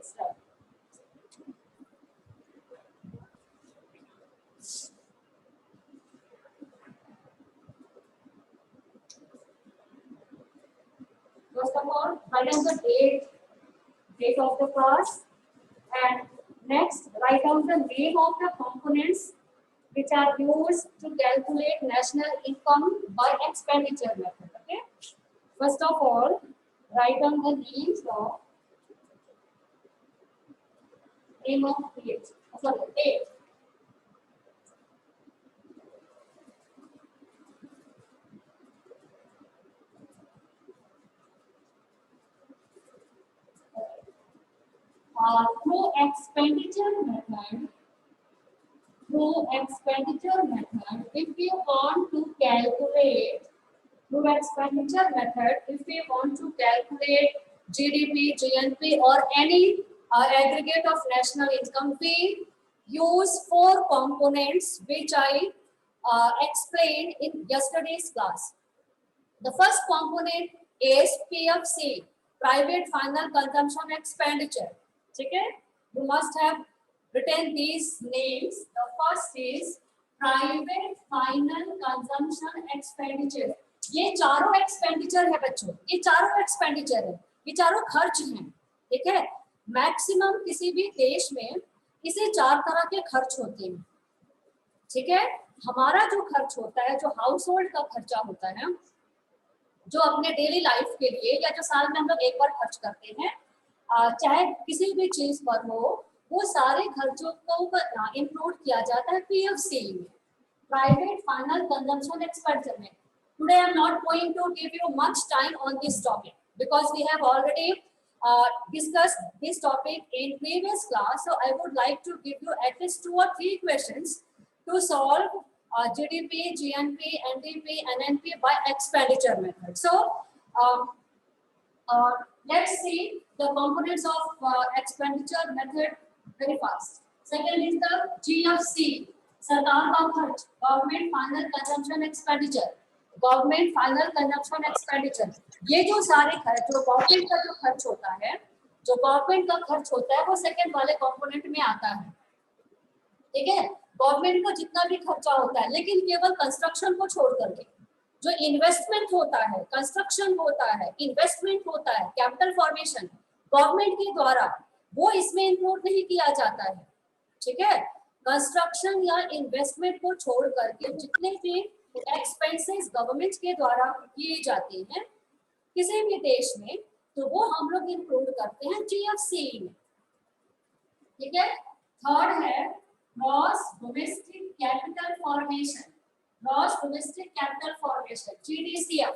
start. First of all, write down the date of the class, and next write down the name of the components which are used to calculate national income by expenditure method. Okay. First of all, write down the name of date. Sorry, date. Through expenditure method, if you want to calculate GDP, GNP or any aggregate of national income, we use 4 components which I explained in yesterday's class. The first component is PFC, private final consumption expenditure. Okay, you must have written these names. The first is private final consumption expenditure. ये चारों expenditure है बच्चों, ये चारों expenditure है, ये चारों खर्च हैं. ठीक है, मैक्सिमम किसी भी देश में इसे 4 तरह के खर्च होते हैं. ठीक है, हमारा जो खर्च होता है, जो हाउस होल्ड का खर्चा होता है, जो अपने डेली लाइफ के लिए या जो साल में हम लोग एक बार खर्च करते हैं, चाहे किसी भी चीज पर हो, वो सारे खर्चों को इंक्लूड किया जाता है पीएफसी में, प्राइवेट फाइनल कंजम्पशन एक्सपेंडिचर में. Today I am not going to give you much time on this topic because we have already discussed this topic in previous class. So I would like to give you at least 2 or 3 questions to solve GDP, GNP, NDP, NNP by expenditure method. So let's see the components of expenditure method very fast. Second is the GFC, सरकार का खर्च, government final consumption expenditure. Government final consumption expenditure, ये जो सारे खर्च, जो government का जो खर्च होता है, वो सेकंड वाले कंपोनेंट में आता है. ठीक है, गवर्नमेंट को जितना भी खर्चा होता है, लेकिन केवल कंस्ट्रक्शन को छोड़ करके जो इन्वेस्टमेंट होता है, कंस्ट्रक्शन होता है, इन्वेस्टमेंट होता है, कैपिटल फॉर्मेशन गवर्नमेंट के द्वारा, वो इसमें इंक्लूड नहीं किया जाता है. ठीक है, कंस्ट्रक्शन या इन्वेस्टमेंट को छोड़ करके जितने भी एक्सपेंसेस गवर्नमेंट के द्वारा किए जाते हैं किसी भी देश में, तो वो हम लोग इंक्लूड करते हैं जीएफसी में. ठीक है, थर्ड है gross domestic capital formation, GDCF.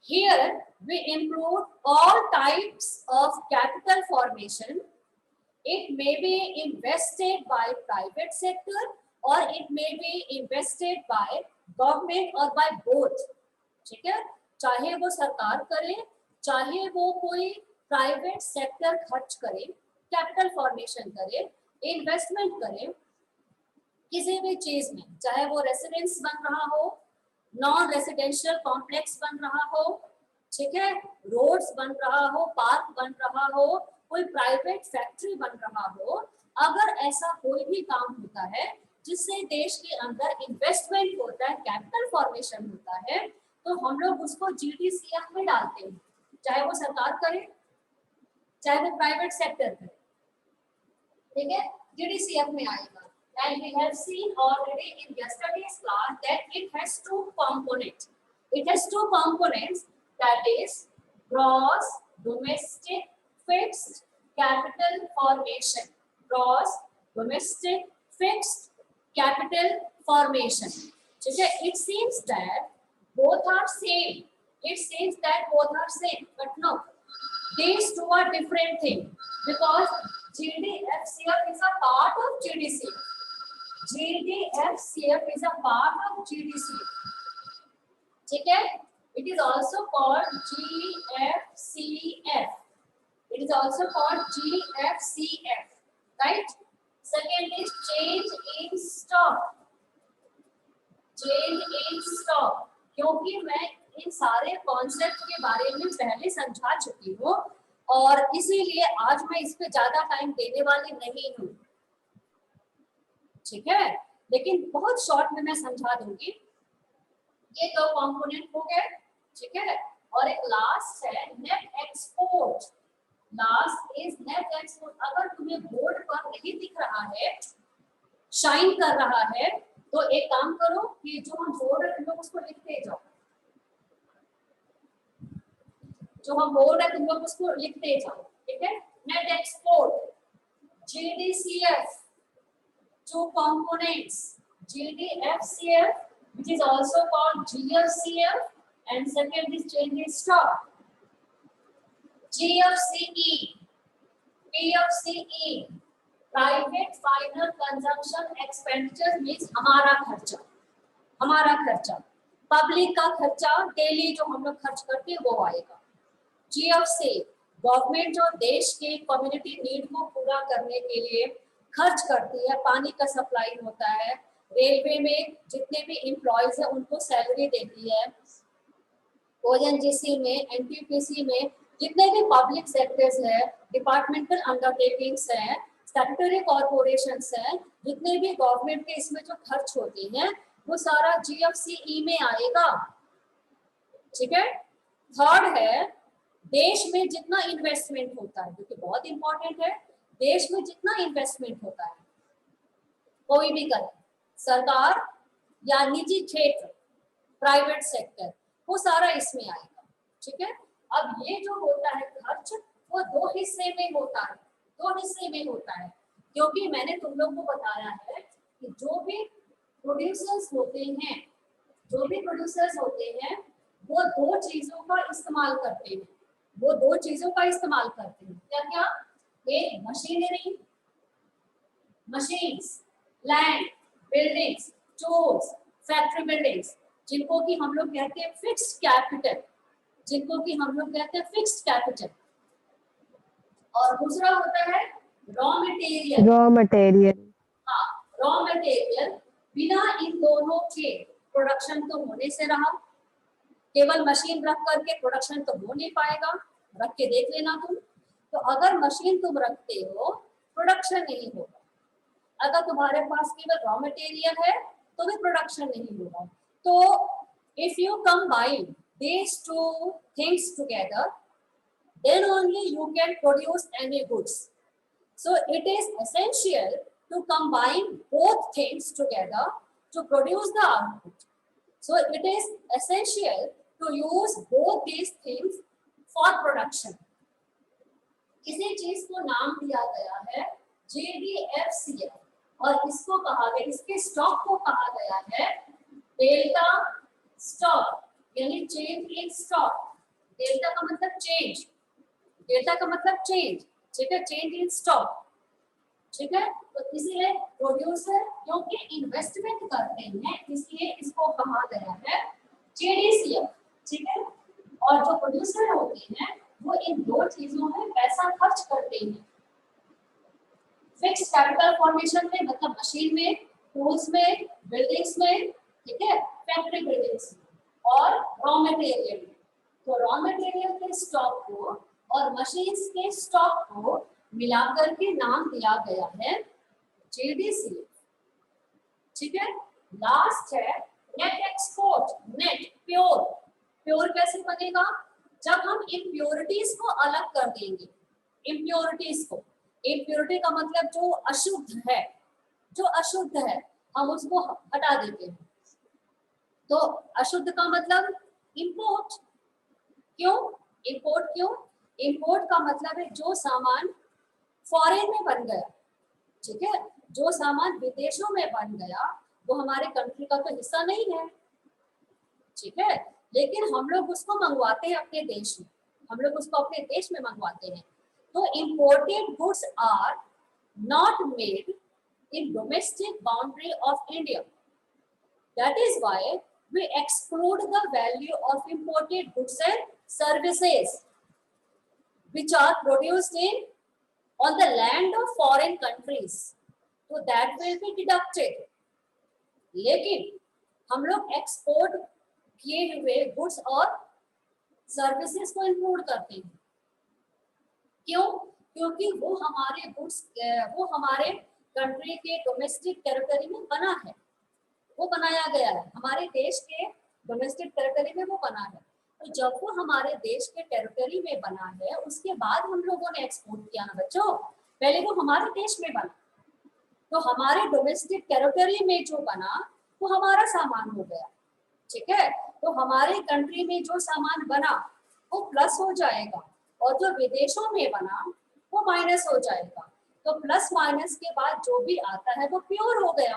Here we include all types of capital formation. It may be invested by private sector or it may be invested by government or by both. ठीक है, चाहे वो सरकार करे, चाहे वो कोई प्राइवेट सेक्टर खर्च करे, कैपिटल फॉर्मेशन करे, इन्वेस्टमेंट करे किसी भी चीज में, चाहे वो रेसिडेंस बन रहा हो, नॉन रेसिडेंशियल कॉम्प्लेक्स बन रहा हो, ठीक है, रोड्स बन रहा हो, पार्क बन रहा हो, कोई प्राइवेट फैक्ट्री बन रहा हो, अगर ऐसा कोई भी काम होता है जिससे देश के अंदर इन्वेस्टमेंट होता है, कैपिटल फॉर्मेशन होता है, तो हम लोग उसको जीडीसीएफ में डालते हैं, चाहे वो सरकार करे, चाहे वो प्राइवेट सेक्टर करे. ठीक है, जीडीसीएफ में आएगा. And we have seen already in yesterday's class that it has 2 components. It has 2 components, that is gross domestic fixed capital formation. Gross domestic fixed capital formation. ठीक है, it seems that both are same. But no, these two are different things because GDFCF is a part of GDCF. GDFCF is a part of GDCF. ठीक है, it is also called GFCF. Right? Second is change in stock. क्योंकि मैं इन सारे concept के बारे में पहले समझा चुकी हूँ, और इसीलिए आज मैं इस पे ज्यादा टाइम देने वाली नहीं हूँ, ठीक है, लेकिन बहुत शॉर्ट में मैं समझा दूंगी। ये दो कंपोनेंट हो गए, ठीक है, और एक लास्ट है net export. Last is net export. अगर तुम्हें बोर्ड पर नहीं दिख रहा है, शाइन कर रहा है, तो एक काम करो कि जो हम बोर्ड है तुम लोग उसको लिखते जाओ, जो हम बोर्ड है तुम लोग उसको लिखते जाओ, ठीक है। Net export GDCF, two components, GDFCF, which is also called GFCF, and second is change in stock. GFCE, PFCE, private final consumption expenditure means हमारा खर्चा, हमारा खर्चा, पब्लिक का खर्चा डेली जो हम लोग खर्च करते हैं वो आएगा। GFC, गवर्नमेंट जो देश के कम्युनिटी नीड को पूरा करने के लिए खर्च करती है, पानी का सप्लाई होता है, रेलवे में जितने भी एम्प्लॉयज है उनको सैलरी देती है, ONGC में, NTPC में जितने भी पब्लिक सेक्टर्स है, डिपार्टमेंटल अंडरटेकिंग्स है, स्टैट्यूटरी कॉर्पोरेशंस है, जितने भी गवर्नमेंट के इसमें जो खर्च होते हैं वो सारा GFCE में आएगा, ठीक है। थर्ड है देश में जितना इन्वेस्टमेंट होता है, जो कि बहुत इंपॉर्टेंट है, देश में जितना इन्वेस्टमेंट होता है कोई भी करे, सरकार या निजी क्षेत्र, प्राइवेट सेक्टर, वो सारा इसमें आएगा, ठीक है। अब ये जो होता है खर्च वो दो हिस्से में होता है, दो हिस्से में होता है, क्योंकि मैंने तुम लोग को बताया है कि जो भी प्रोड्यूसर्स होते हैं, जो भी प्रोड्यूसर्स होते हैं वो दो चीजों का इस्तेमाल करते हैं, वो दो चीजों का इस्तेमाल करते हैं, क्या क्या, एक machinery, machines, land, buildings, tools, factory buildings, जिनको कि हम लोग कहते हैं फिक्स्ड कैपिटल, जिनको कि हम लोग कहते हैं फिक्स्ड कैपिटल, और दूसरा होता है रॉ मटेरियल, रॉ मटेरियल। हाँ, रॉ मटेरियल। बिना इन दोनों के प्रोडक्शन तो होने से रहा, केवल मशीन रख करके प्रोडक्शन तो हो नहीं पाएगा, रख के देख लेना तुम, तो अगर मशीन तुम रखते हो प्रोडक्शन नहीं होगा, अगर तुम्हारे पास केवल रॉ मटेरियल है तो भी प्रोडक्शन नहीं होगा। तो if you combine these two things together, then only you can produce any goods. So it is essential to combine both things together to produce the output. So it is essential to use both these things for production. किसी चीज को नाम दिया गया है GDFCF, और इसको कहा गया, इसके स्टॉक को कहा गया है डेल्टा स्टॉक, यानी चेंज इन स्टॉक। डेल्टा का मतलब चेंज, डेल्टा का मतलब चेंज, ठीक है, चेंज इन स्टॉक, ठीक है। तो इसीलिए प्रोड्यूसर क्योंकि इन्वेस्टमेंट करते हैं इसलिए इसको कहा गया है GDCF, ठीक है। और जो प्रोड्यूसर होते हैं वो इन दो चीजों में पैसा खर्च करते हैं, फिक्स कैपिटल फॉर्मेशन में, मतलब मशीन में, टूल्स में, बिल्डिंग्स में, ठीक है, फैक्ट्री बिल्डिंग्स में, और रॉ मटेरियल में। तो रॉ मटेरियल के स्टॉक को और मशीन्स के स्टॉक को मिलाकर के नाम दिया गया है GDCF, ठीक है। लास्ट है net export. Net pure, pure कैसे बनेगा, जब हम इम्प्योरिटीज को अलग कर देंगे, इम्प्योरिटीज को, इम्प्योरिटी का मतलब जो अशुद्ध है, जो अशुद्ध है हम उसको हटा देते हैं, तो अशुद्ध का मतलब इंपोर्ट। क्यों इंपोर्ट, क्यों इंपोर्ट का मतलब है जो सामान फॉरेन में बन गया, ठीक है, जो सामान विदेशों में बन गया वो हमारे कंट्री का तो हिस्सा नहीं है, ठीक है, लेकिन हम लोग उसको मंगवाते हैं अपने देश में, हम लोग उसको अपने देश में मंगवाते हैं। तो imported goods are not made in domestic boundary of India. That is why we exclude the value of imported goods and services which are produced in on the land of foreign countries. So that will be deducted. लेकिन हम लोग export किए हुए goods और services को include करते हैं, क्यों? क्योंकि वो हमारे गुड्स, वो हमारे कंट्री के डोमेस्टिक टेरिटरी में बना है, वो बनाया गया है, हमारे देश के डोमेस्टिक टेरिटरी में वो बना है। तो जब वो हमारे देश के टेरिटरी में बना है, उसके बाद हम लोगों ने एक्सपोर्ट किया ना बच्चों, पहले वो हमारे देश में बना, तो हमारे डोमेस्टिक टेरिटरी में जो बना वो हमारा सामान हो गया, ठीक है। तो हमारे कंट्री में जो सामान बना वो प्लस हो जाएगा, और जो विदेशों में बना वो माइनस हो जाएगा। तो प्लस माइनस के बाद जो भी आता है वो प्योर हो गया,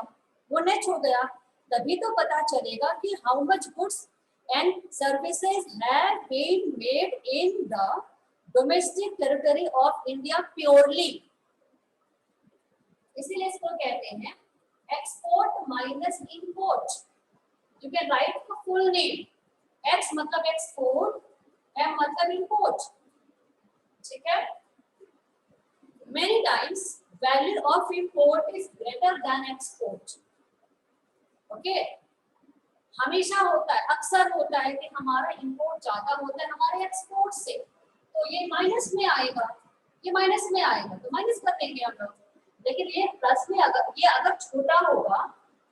वो नेट हो गया। तभी तो पता चलेगा कि how much goods and services have been made in the domestic territory of India purely. इसीलिए इसको कहते हैं export minus import. You can write the full name. X मतलब export, M मतलब import. ठीक है? Many times value of import is greater than export. Okay? हमेशा होता है, अक्सर होता है कि हमारा इंपोर्ट ज्यादा होता है हमारे एक्सपोर्ट से, तो ये माइनस में आएगा, ये माइनस में आएगा, तो माइनस कर देंगे हम लोग। लेकिन ये प्लस में, अगर ये अगर छोटा होगा,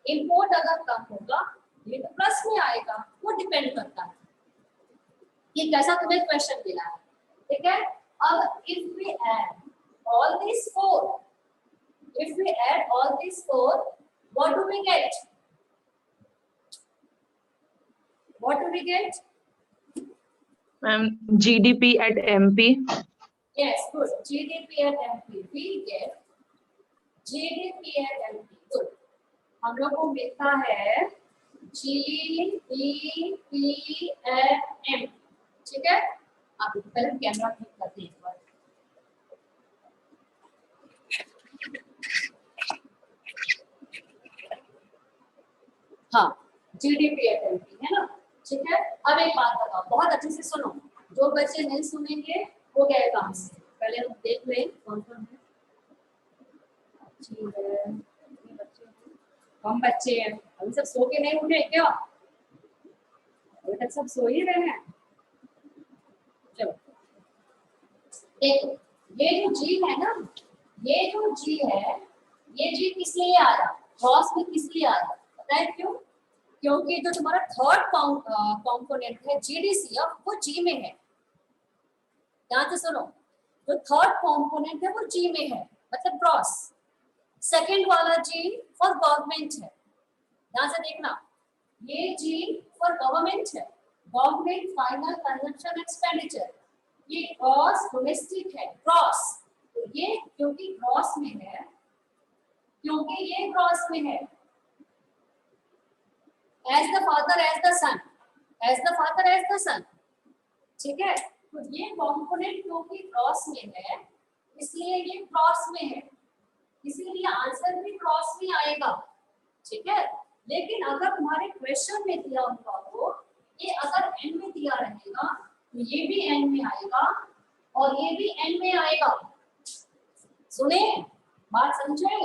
इंपोर्ट अगर कम होगा, ये तो प्लस में आएगा, वो डिपेंड करता है ये कैसा तुम्हें क्वेश्चन मिला है, ठीक है। अब if we add all this four, if we add all this four, what do we get? What do we get? GDP at MP. Yes, good. GDP at MP. We get GDP at MP. Good. हम लोग को मिलता है GDP at MP. ठीक है? आप पहले camera click करते हैं एक बार। हाँ, GDP at MP है ना? ठीक है। अब एक बात बताओ, बहुत अच्छे से सुनो, जो बच्चे नहीं सुनेंगे वो गए काम से। पहले हम देख लें कौन कौन है। हम बच्चे हैं, अभी सब सो के नहीं उठे क्या? अभी तक सब सो ही रहे हैं। चलो देखो, ये जो जी है ना, ये जो जी है, ये जी किस लिए आया, क्रॉस में किस लिए आया पता है क्यों? क्योंकि जो तुम्हारा थर्ड कंपोनेंट है जीडीसीएफ, वो जी में है। ध्यान से सुनो, जो थर्ड कंपोनेंट है वो जी में है, मतलब क्रॉस। सेकंड वाला जी फॉर गवर्नमेंट है, ध्यान से देखना, ये जी फॉर गवर्नमेंट है, गवर्नमेंट फाइनल कंजम्पशन एक्सपेंडिचर। ये क्रॉस डोमेस्टिक है, क्रॉस, तो ये क्योंकि क्रॉस में है, क्योंकि ये क्रॉस में है, as the father as the son, as the father as the son, ठीक है। तो ये कंपोनेंट क्योंकि क्रॉस में है, इसलिए ये क्रॉस में है, इसीलिए आंसर भी क्रॉस में आएगा, ठीक है। लेकिन अगर तुम्हारे क्वेश्चन में दिया हुआ हो, ये अगर एन में दिया रहेगा तो ये भी एन में आएगा और ये भी एन में आएगा। सुने, बात समझे?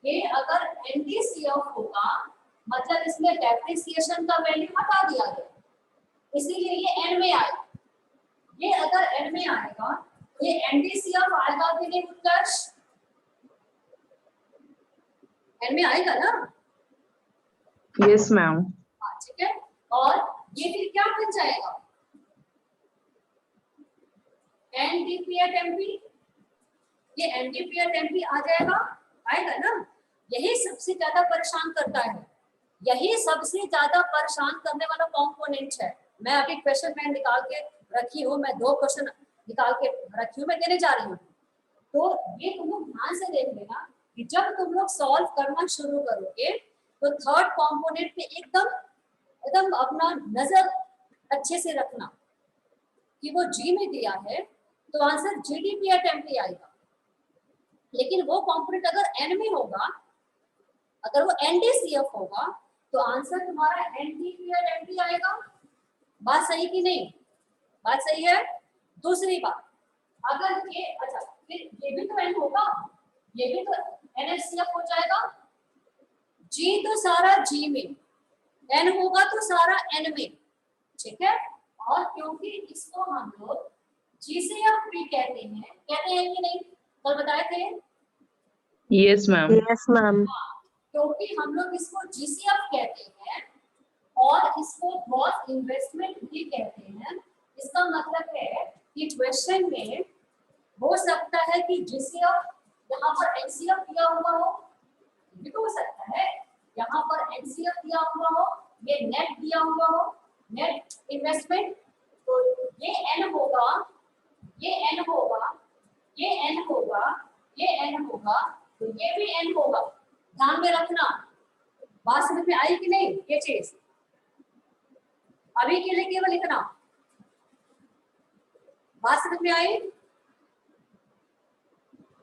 ये अगर एनडीसीएफ होगा मतलब इसमें डेप्रिसिएशन का वैल्यू हटा दिया गया, इसीलिए ये एन में आएगा। ये अगर एन में आएगा तो ये एनडीसीएफ आएगा कि नहीं उत्कर्ष? एन में आएगा ना? Yes ma'am. हाँ ठीक है। और ये फिर क्या बन जाएगा? एनडीपी एट एमपी, ये एनडीपी एट एमपी आ जाएगा, आएगा ना? यही सबसे ज्यादा परेशान करता है, यही सबसे ज्यादा परेशान करने वाला कंपोनेंट है। मैं अभी क्वेश्चन बैंक निकाल के रखी हूँ, मैं 2 क्वेश्चन निकाल के रखी हूँ, मैं देने जा रही हूँ। तो ये तुम लोग ध्यान से देख लेना कि जब तुम लोग सॉल्व करना शुरू करोगे तो थर्ड कंपोनेंट पे एकदम एकदम अपना नजर अच्छे से रखना कि वो जी में दिया है तो आंसर जीडीपी एट एमपी आएगा। लेकिन वो कंपोनेंट अगर एन में होगा, अगर वो एनडीसीएफ होगा तो आंसर तुम्हारा एनडीपी एट एमपी आएगा। बात सही कि नहीं? बात सही है। दूसरी बात, अगर ये अच्छा फिर ये भी तो एन होगा, ये भी तो एनएचसीएफ हो जाएगा। जी तो सारा जी में, एन होगा तो सारा एन में, ठीक है। और क्योंकि इसको हम लोग GCF भी कहते हैं कि नहीं, कल बताए थे। Yes, ma'am. Yes, ma'am. क्योंकि हम लोग इसको GCF कहते हैं और इसको ग्रॉस इन्वेस्टमेंट भी कहते हैं। इसका मतलब है कि क्वेश्चन में हो सकता है कि GCF यहाँ पर NCF दिया हुआ हो, ये तो हो सकता है, यहाँ पर NCF दिया हुआ हो, ये नेट दिया हुआ हो, नेट इन्वेस्टमेंट, तो ये N होगा, ये N होगा, ये N होगा, ये N होगा, तो ये भी N होगा। ध्यान में रखना, बात समझ में आई कि नहीं ये चीज? अभी के लिए केवल इतना, बात समझ में आई?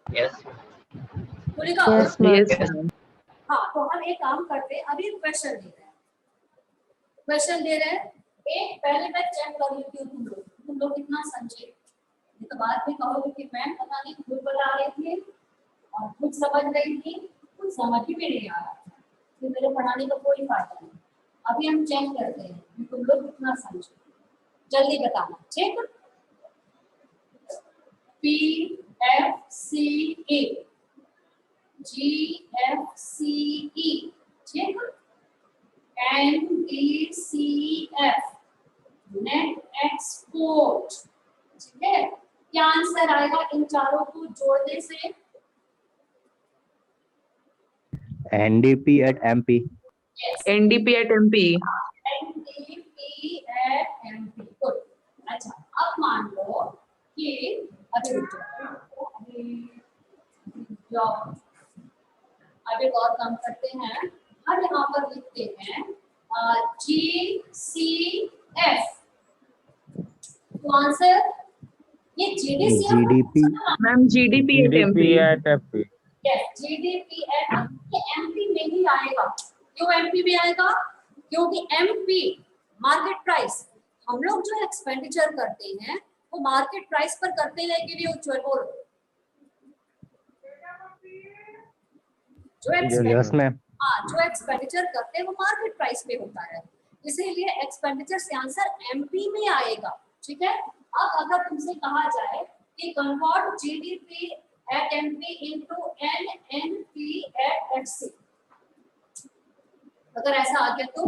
Yes. बोलेगा Yes, ma'am. Yes, ma'am. हाँ, तो हम एक काम करते हैं, अभी क्वेश्चन दे रहे हैं, एक पहले मैं चेक कर लेती हूँ तुम लोग कितना समझे। ये तो बाद में कहोगे कि मैम पता नहीं खुद बता रही थी और खुद समझ रही थी, कुछ समझ ही में नहीं आ रहा था, तो मेरे पढ़ाने का कोई फायदा नहीं। अभी हम चेक करते हैं कि तुम लोग कितना समझे, जल्दी बताना, ठीक? PFCE, GFCE, ठीक? NDCF, नेट एक्सपोर्ट, ठीक है? क्या आंसर आएगा इन चारों को जोड़ने से? NDP at MP. Yes, NDP at MP. NDP at MP, good. अच्छा, अब मान लो कि अभी रुक जाओ, अब एक और काम करते हैं, हम यहाँ पर लिखते हैं GCF, तो आंसर ये GDP. Ma'am, GDP at MP. at FP. Yes, GDP at MP में ही आएगा। क्यों MP में आएगा? क्योंकि MP मार्केट प्राइस, हम लोग जो एक्सपेंडिचर करते हैं वो मार्केट प्राइस पर करते हैं कि नहीं उज्जवल? बोल, Yes, ma'am. जो एक्सपेंडिचर करते हैं वो मार्केट प्राइस पे होता है, इसीलिए एक्सपेंडिचर से आंसर MP में आएगा, ठीक है? अब अगर तुमसे कहा जाए कि convert GDP at MP into NNP at FC, अगर ऐसा आ गया तो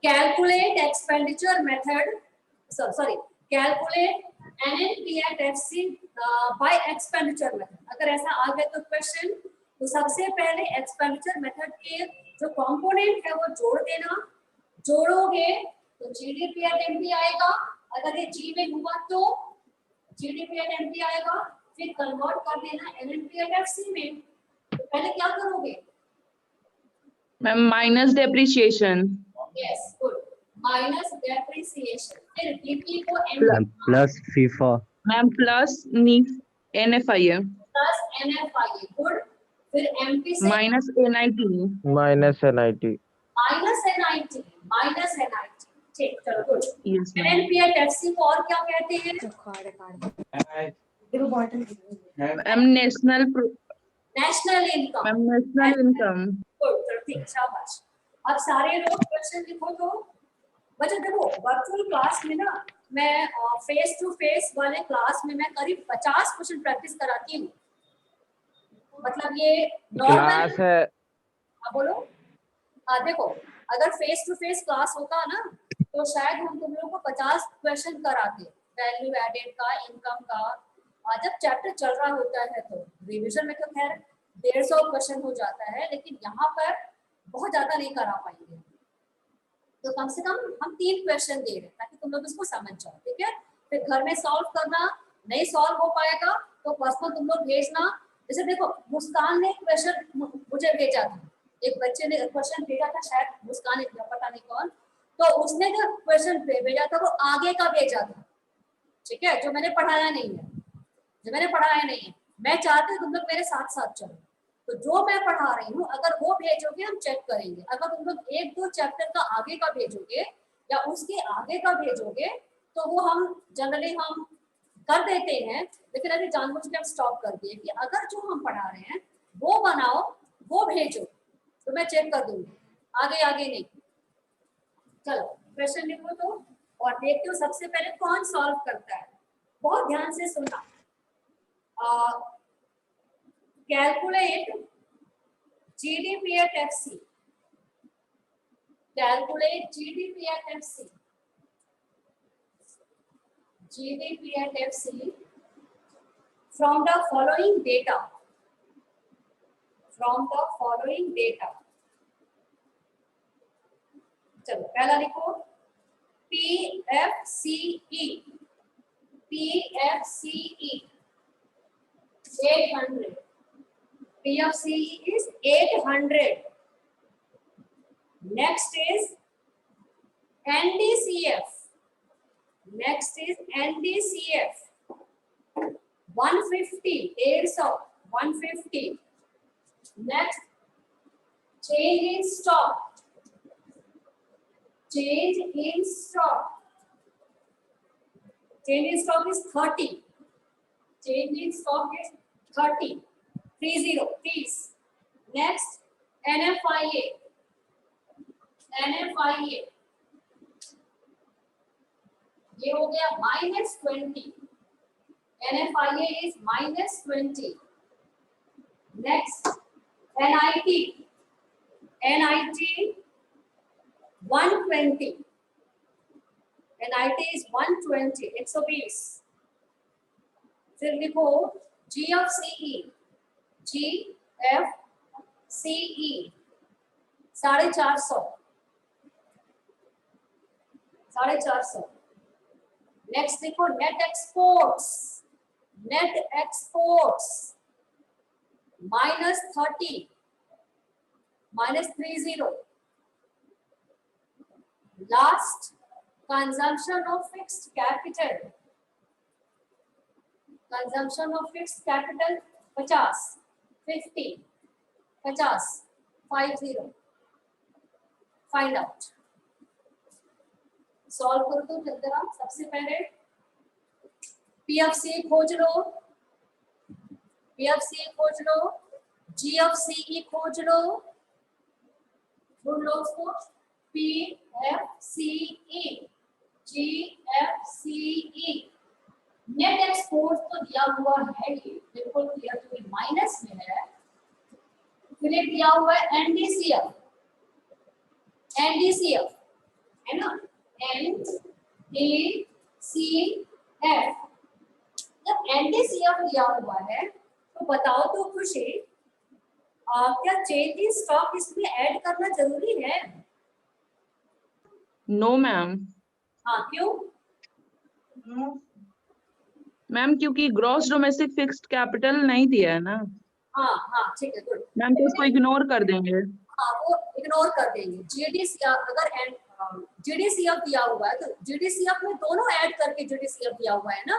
calculate expenditure method, sorry calculate NNP at FC bye expenditure method, अगर ऐसा आ गया तो क्वेश्चन, तो सबसे पहले एक्सपेंडिचर मेथड के जो कंपोनेंट है वो जोड़ देना, जोड़ोगे तो GDP at MP आएगा, अगर ये G में हुआ तो GDP at MP आएगा, फिर कन्वर्ट कर देना NNP at FC में, तो पहले क्या करोगे? Ma'am, minus depreciation. Yes, good, minus depreciation, फिर DP को MP Plus FIFA. Ma'am, plus NFIA. Plus NFIA, good, फिर MP से Minus NIT. Minus NIT. Minus NIT, ठीक, चलो good. Yes, ma'am. NNP at FC को और क्या कहते हैं? Ma'am, national income, Ma'am, national income. Good, चलो ठीक, शाबाश। अब सारे लोग क्वेश्चन लिखो तो बच्चों देखो, वर्चुअल क्लास में ना मैं फेस टू फेस वाले क्लास में मैं करीब 50 क्वेश्चन प्रैक्टिस कराती हूँ, मतलब ये नॉर्मल क्लास है। बोलो। देखो, अगर फेस टू फेस क्लास होता ना तो शायद हम तुम लोगों को 50 क्वेश्चन कराते, वैल्यू एडेड का, इनकम का। जब चैप्टर चल रहा होता है तो रिवीजन में तो खैर 150 क्वेश्चन हो जाता है, लेकिन यहाँ पर बहुत ज्यादा नहीं करा पाएंगे, तो कम से कम हम 3 क्वेश्चन दे रहे हैं ताकि तुम लोग इसको समझ जाओ, ठीक है? फिर घर में सॉल्व करना, नहीं सॉल्व हो पाएगा तो पर्सनल तुम लोग भेजना। जैसे देखो, मुस्कान ने क्वेश्चन मुझे भेजा था, एक बच्चे ने क्वेश्चन भेजा था, शायद मुस्कान, पता नहीं कौन, तो उसने जो क्वेश्चन भेजा था वो आगे का भेजा था, ठीक है? जो मैंने पढ़ाया नहीं है, मैं चाहती हूँ तुम लोग मेरे साथ साथ चलो, तो जो मैं पढ़ा रही हूँ अगर वो भेजोगे हम चेक करेंगे, अगर तुम लोग 1-2 चैप्टर का आगे का भेजोगे या उसके आगे का भेजोगे तो वो हम जनरली हम कर देते हैं, लेकिन अभी जानबूझ के हम स्टॉप कर दिए कि अगर जो हम पढ़ा रहे हैं वो बनाओ, वो भेजो, तो मैं चेक कर दूंगी, आगे नहीं। चलो क्वेश्चन लिखो तो, और देखते हो सबसे पहले कौन सॉल्व करता है। बहुत ध्यान से सुनना। Calculate GDP at FC. Calculate GDP at FC. GDP at FC from the following data. From the following data. चलो पहला लिखो PFCE. PFCE 800. PFCE is 800. Next is NDCF. Next is NDCF 150. 150. Next, change in stock. Change in stock. Change in stock is 30. Change in stock is 30. 30, please. Next, NFIA. NFIA. ये हो गया -20. NFIA is -20. Next, NIT. NIT 120. NIT is 120. 120. फिर लिखो GFCE. GFCE 450. 450. Next देखो net exports. Net exports -30. -30. Last, consumption of fixed capital. Consumption of fixed capital 50. 50. 50. 50. Find out. Solve कर दो जरा। सबसे पहले PFC खोज लो, PFC खोज लो, GFCE खोज लो, ढूंढ लो उसको। PFCE, GFCE। नेट एक्सपोर्ट तो दिया हुआ है, ये बिल्कुल क्लियर, तो माइनस में है। फिर दिया हुआ है NDCF, NDCF है ना, NDCF। जब NDCF दिया हुआ है तो बताओ तो खुशी, क्या चेंज इन स्टॉक इसमें ऐड करना जरूरी है? No ma'am. हाँ, क्यों? मैम क्योंकि ग्रॉस डोमेस्टिक फिक्स्ड कैपिटल नहीं दिया है ना। हाँ ठीक है, गुड। मैम तो इसको इग्नोर कर देंगे। हाँ, वो इग्नोर कर देंगे। GDCF अगर GDCF दिया हुआ है तो GDCF में दोनों ऐड करके GDCF दिया हुआ है ना।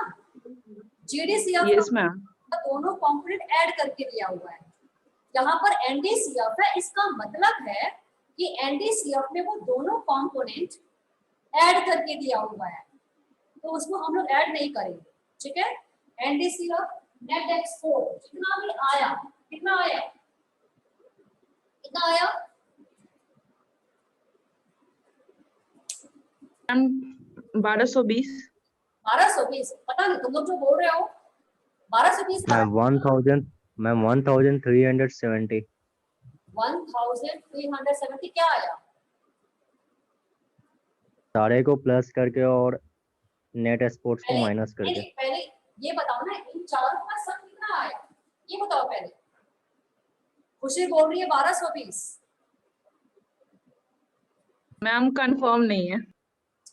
GDCF yes ma'am. दोनों कंपोनेंट ऐड करके दिया हुआ है। यहाँ पर NDCF है, इसका मतलब है कि NDCF में वो दोनों कंपोनेंट ऐड करके दिया हुआ है, तो उसको हम लोग ऐड नहीं करेंगे, ठीक है। NDCF नेट एक्सपोर्ट जितना भी आया, कितना आया, कितना आया? 1220। 1220। पता नहीं तुम लोग जो बोल रहे हो 1220। मैम 1370। 1370 क्या आया? सारे को प्लस करके और नेट एक्सपोर्ट्स को माइनस करके। पहले ये बताओ ना, इन चारों का सम कितना आया, ये बताओ पहले। खुशी बोल रही है 1220। मैम कंफर्म नहीं है।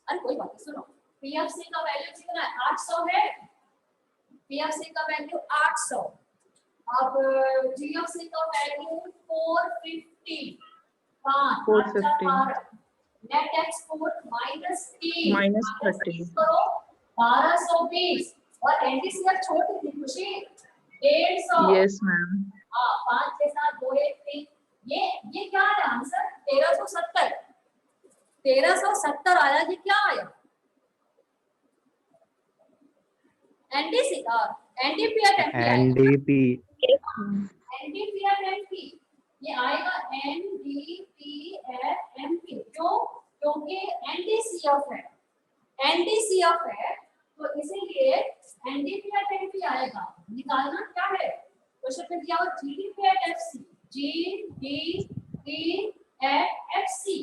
अरे कोई बात नहीं, सुनो। PFC का वैल्यू कितना है? 800 है। PFC का वैल्यू 800। अब GFC का वैल्यू 450। 450। नेट एक्सपोर्ट -3 -30 करो 1220। और NDCF छोटी थी खुशी 150। Yes ma'am. हाँ, 5 के साथ 2 1 3। ये क्या है आंसर? 1370। 1370 आया। ये क्या आया? NDP at MP। NDP at MP ये आएगा NDP at MP। क्यों? क्योंकि NDCF है। NDCF है तो इसीलिए एनडीपी एट एनपी आएगा। निकालना क्या है, क्वेश्चन में दिया हुआ GDP at FC, GDP at FC,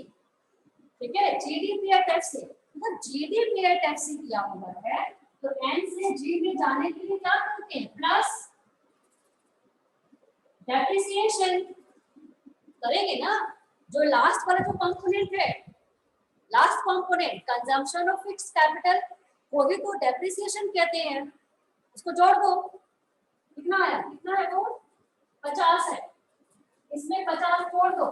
ठीक है, जीडीपी एट एफसी। तो जीडीपी एट एफसी दिया हुआ है, तो एन से जी में जाने के लिए क्या करते हैं, प्लस डेप्रिसिएशन करेंगे ना। जो लास्ट वाला जो कंपोनेंट है, last component consumption of fixed capital, वो भी तो डेप्रिसिएशन कहते हैं, उसको जोड़ दो। कितना आया, कितना है वो 50 है, इसमें 50 जोड़ दो,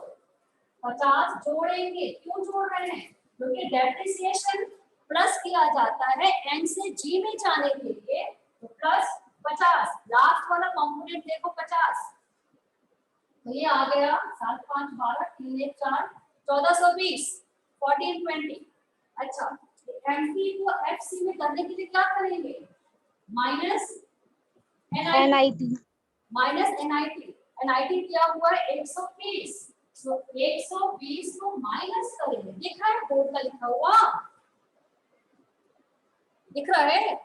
50 जोड़ेंगे। क्यों जोड़ रहे हैं, क्योंकि डेप्रिसिएशन प्लस किया जाता है एन से जी में जाने के लिए, तो प्लस 50, लास्ट वाला कंपोनेंट देखो 50, तो ये आ गया 7 5 12 3 1 4 1420 1420। अच्छा, एमपी को एफसी में करने के लिए क्या करेंगे, minus NIT minus NIT, NIT किया हुआ है 120, तो 120 को माइनस करेंगे। दिख रहा है बोर्ड का लिखा हुआ, दिख रहा है,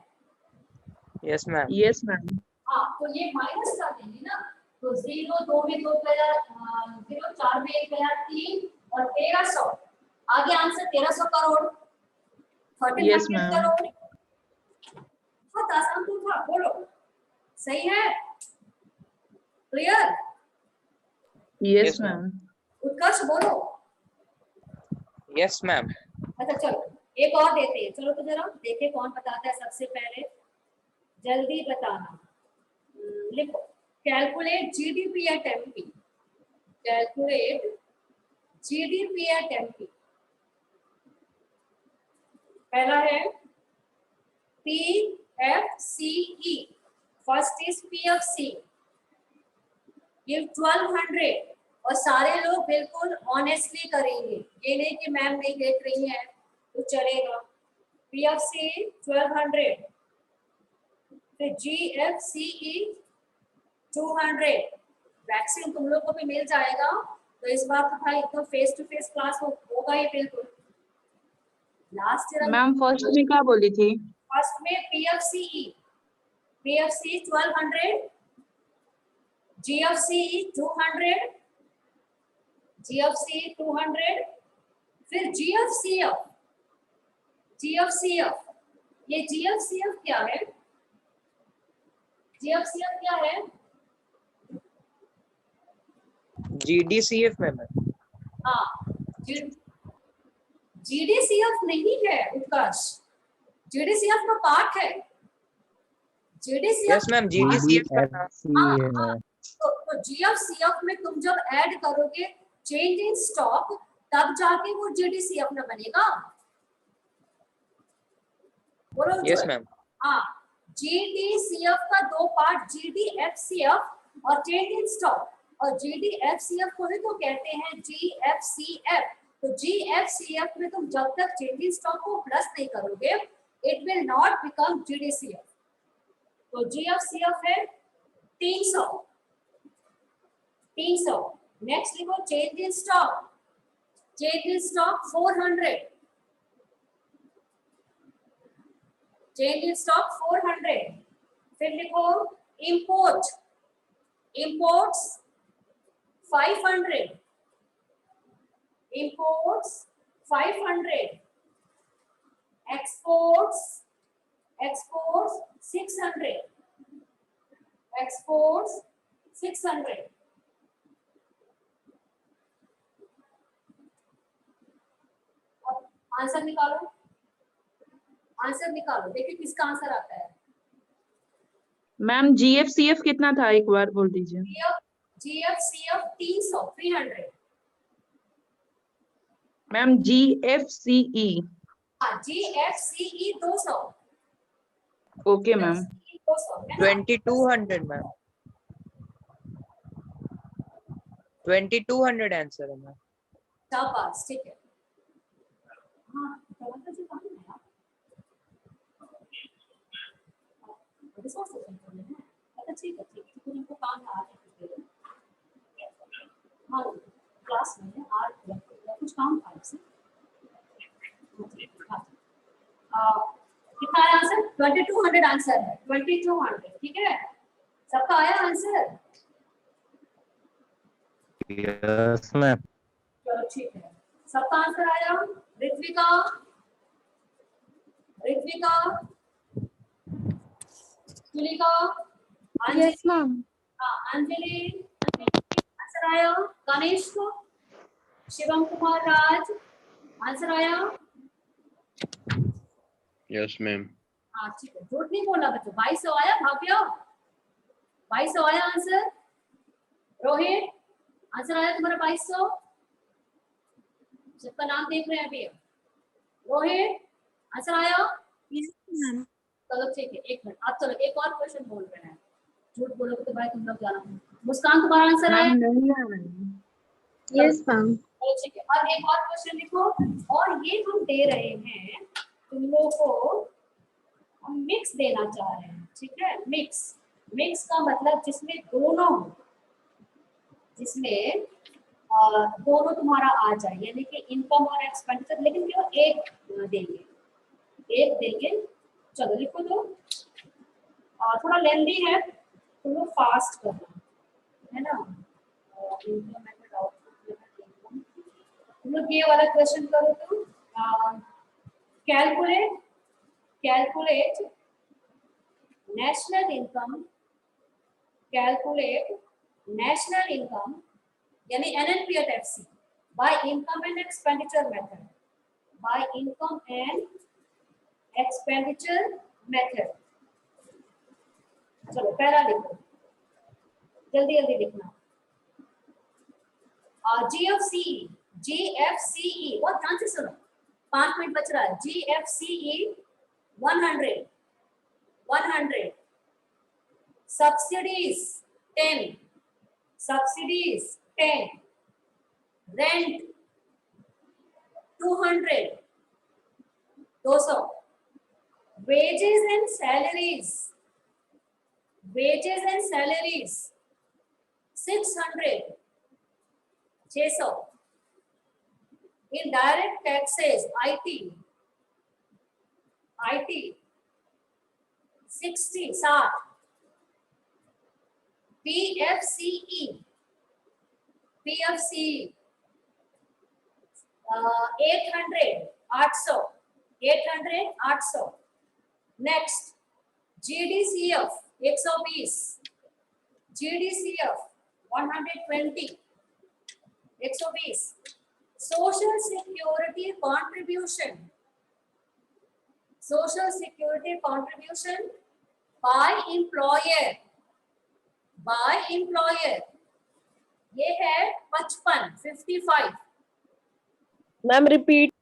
Yes, ma'am. Yes, ma'am. हाँ, तो ये माइनस कर देंगे ना, तो 0 2 में 2 गया, 0 4 में 1 गया 3 और 1300, आगे answer 1300 crore, 1300 Yes, ma'am. Crore. बहुत आसान तो था, बोलो सही है, clear? Yes, Yes, ma'am. ma'am. उत्कर्ष बोलो। Yes, ma'am. अच्छा चलो एक और देते हैं, चलो तो जरा देखे कौन बताता है सबसे पहले, जल्दी बताना। लिखो, calculate GDP at MP, calculate GDP at MP. पहला है PFCE, first is PFC, give 1200, और सारे लोग बिल्कुल ऑनेस्टली करेंगे, ये नहीं कि मैम नहीं देख रही है तो चलेगा। PFC 1200, फिर GFCE 200, वैक्सीन तुम लोग को भी मिल जाएगा, तो इस बार तो भाई एकदम फेस टू फेस क्लास होगा ही बिल्कुल। लास्ट ईयर मैम फर्स्ट में क्या बोली थी? फर्स्ट में PFCE 1200, GFCE 200, GFCE 200, फिर GFCF, GFCF, ये GFCF क्या है, GFCF क्या है, GDCF में ma'am. हाँ, GDCF नहीं है उत्कर्ष, GDCF का पार्ट है, GDCF Yes, ma'am. GDCF का नाम. GFC है मैम। तो GFCF में तुम जब ऐड करोगे चेंज इन स्टॉक, तब जाके वो GDCF में बनेगा, बोलो। Yes, ma'am. हाँ, GDCF का दो पार्ट, GDFCF और चेंज इन स्टॉक, और GDFCF को ही तो कहते हैं GFCF। तो GFCF में तुम जब तक चेंज इन स्टॉक को प्लस नहीं करोगे, it will not become GDCF। तो GFCF है 300, 300। नेक्स्ट लिखो change in stock, change in stock 400, change in stock 400। फिर लिखो import, imports 500, imports 500, exports, exports 600, exports 600। अब आंसर निकालो, आंसर निकालो, देखिए किसका आंसर आता है। मैम GFCF कितना था, एक बार बोल दीजिए। GFCF 300, 300। Ma'am GFCE। हाँ, GFCE 200, ओके मैम। 200 है ना? 2200 ma'am. 2200 आंसर है मैम. शाबाश, ठीक है। हाँ, थोड़ा सा जो काम है यार। रिसोर्स सेंटर में है। अच्छा ठीक है, ठीक है, तो उनको काम है आज के लिए। हाँ, क्लास में है आज कुछ काम था इससे। हाँ, कितना है आंसर? 2200 आंसर है, 2200, ठीक है। सबका आया आंसर? Yes ma'am. चलो ठीक है, सबका आंसर आया। Ritvika, Ritvika, Tulika, Anjali, Yes, ma'am. हाँ अंजलि, आंसर आया। गणेश को, शिवम कुमार राज, आंसर आया। Yes, ma'am. हाँ ठीक है, झूठ नहीं बोलना बच्चों। 2200 आया भाभ्या, 2200 आया आंसर। रोहित, आंसर आया तुम्हारा 2200? सबका नाम देख रहे हैं अभी। रोहित, आंसर आया? Yes, ma'am. चलो ठीक है, एक मिनट। आप चलो एक और क्वेश्चन बोल रहे हैं, झूठ बोलोगे तो भाई तुम लोग जाना। मुस्कान, तुम्हारा आंसर आया? मैम नहीं आ रहा है। Yes, ma'am. चलो ठीक है, और एक और क्वेश्चन लिखो। और ये हम दे रहे हैं तुम लोगों को, हम मिक्स देना चाह रहे हैं, ठीक है। मिक्स, मिक्स का मतलब जिसमें दोनों हो, जिसमें दोनों तुम्हारा आ जाए, यानी कि इनकम और एक्सपेंडिचर, लेकिन केवल एक देंगे, एक देंगे। चलो लिखो तो, थोड़ा लेंदी है, तुम लोग फास्ट करना, है ना। Income method, output method, income. तुम लोग ये वाला क्वेश्चन करो तो, calculate, calculate national income, calculate national income यानी NNPFC by income and expenditure method, by income and expenditure method. चलो पहला लिखो, जल्दी जल्दी लिखना। GFCE, GFCE बहुत ध्यान से सुनो, 5 मिनट बच रहा है। GFCE 100, 100, subsidies 10, subsidies 10, rent 200, 200, wages and salaries, wages and salaries 600, 600, indirect taxes IT 60, 60, PFCE 800, 800, 800, 800. Next, GDCF 120, GDCF 120, 120. Social Security contribution, Social Security contribution by employer, by employer, ये है 55, 55. Ma'am repeat.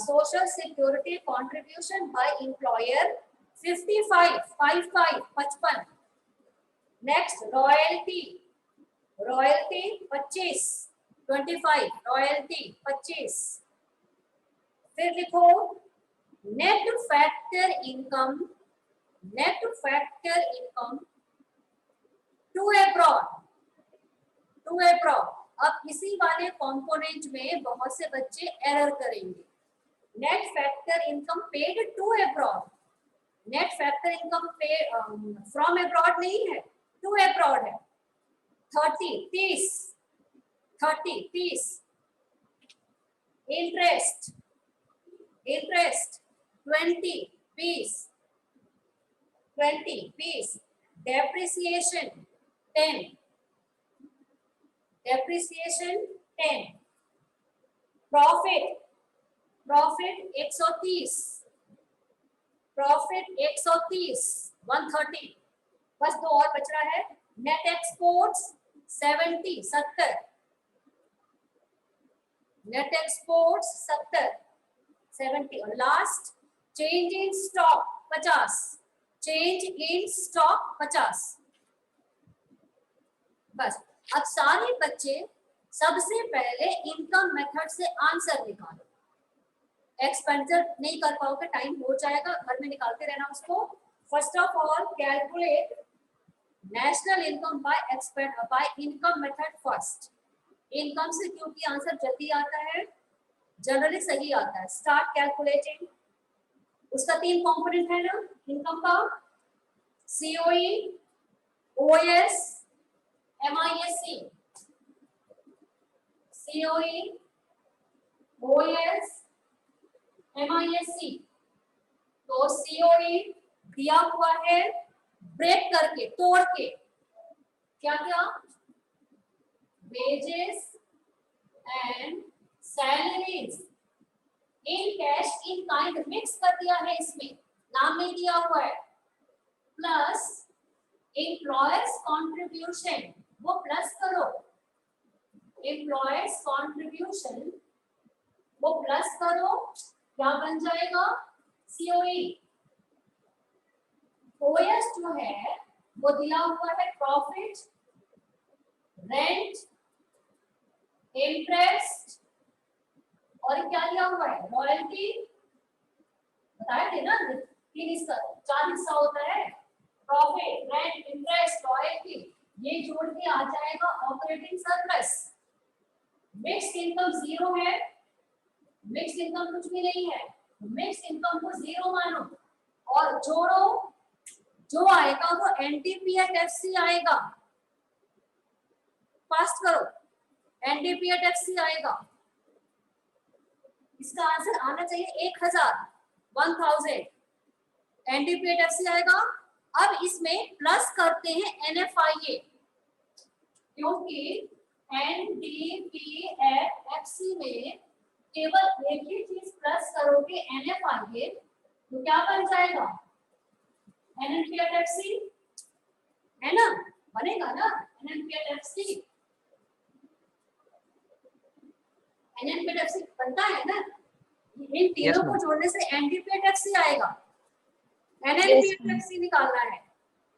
Social Security contribution by employer 55, 55, 55. Next, royalty, royalty 25, 25, royalty 25. फिर लिखो net factor income, net factor income to abroad, to abroad. अब इसी वाले component में बहुत से बच्चे एरर करेंगे। Net factor income paid to abroad, net factor income pay from abroad नहीं है, टू अब्रॉड है। 30, 30, 30, 30. Interest, interest 20, 20, 20, 20. Depreciation 10, depreciation 10, profit, profit 130, profit 130, 130. बस दो और बच रहा है। net exports 70, 70, net exports 70, 70. और last change in stock 50, change in stock 50. बस अब सारे बच्चे सबसे पहले इनकम मेथड से आंसर निकालो। एक्सपेंडिचर नहीं कर पाओगे, टाइम हो जाएगा, घर में निकालते रहना उसको। First of all calculate national income by income method first. Income से क्योंकि आंसर जल्दी आता है, जनरली सही आता है। स्टार्ट कैलकुलेटिंग, उसका 3 कंपोनेंट है ना इनकम का, COE, OS, MISC। COE, OS, MISC। तो COE दिया हुआ है ब्रेक करके, तोड़ के, क्या क्या, wages and salaries in cash in kind mix कर दिया है, इसमें नाम नहीं दिया हुआ है, प्लस एम्प्लॉयर्स कॉन्ट्रीब्यूशन, वो प्लस करो, एम्प्लॉयर्स कॉन्ट्रीब्यूशन वो प्लस करो, क्या बन जाएगा, COE। OS जो है वो दिया हुआ है प्रॉफिट, रेंट, इंटरेस्ट और क्या दिया हुआ है, रॉयल्टी। बताए थे ना 3 हिस्सा, 4 हिस्सा होता है, प्रॉफिट, रेंट, इंटरेस्ट, रॉयल्टी। ये जोड़ के आ जाएगा ऑपरेटिंग सरप्लस। मिक्स्ड इनकम 0 है, मिक्स्ड इनकम कुछ भी नहीं है, मिक्स्ड इनकम को 0 मानो और जोड़ो, जो आएगा वो NDPAT-FC आएगा। फास्ट करो, NDPAT-FC आएगा। इसका आंसर आना चाहिए 1000 NDPAT-FC आएगा। अब इसमें प्लस करते हैं NFIA, क्योंकि NDPAT-FC में केवल एक ही चीज प्लस करोगे NFIA, तो क्या बन जाएगा, NNPAT-FC है ना, बनेगा ना NNPAT-FC। NNPAT-FC बनता है ना, इन तीनों को जोड़ने से NDPAT-FC आएगा। NNPAT-FC निकालना है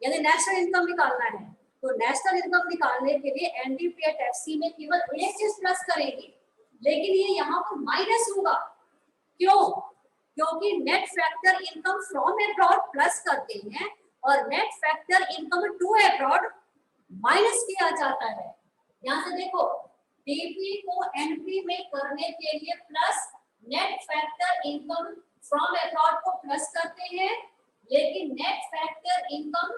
यानी नेशनल इनकम निकालना है, तो नेशनल इनकम निकालने के लिए NDPAT-FC में केवल एक चीज प्लस करेंगे, लेकिन ये यहाँ पर माइनस होगा। क्यों? क्योंकि net factor income from abroad plus करते हैं और net factor income to abroad minus किया जाता है। यहाँ से देखो, DP को NP में करने के लिए plus net factor income from abroad को प्लस करते हैं, लेकिन नेट फैक्टर इनकम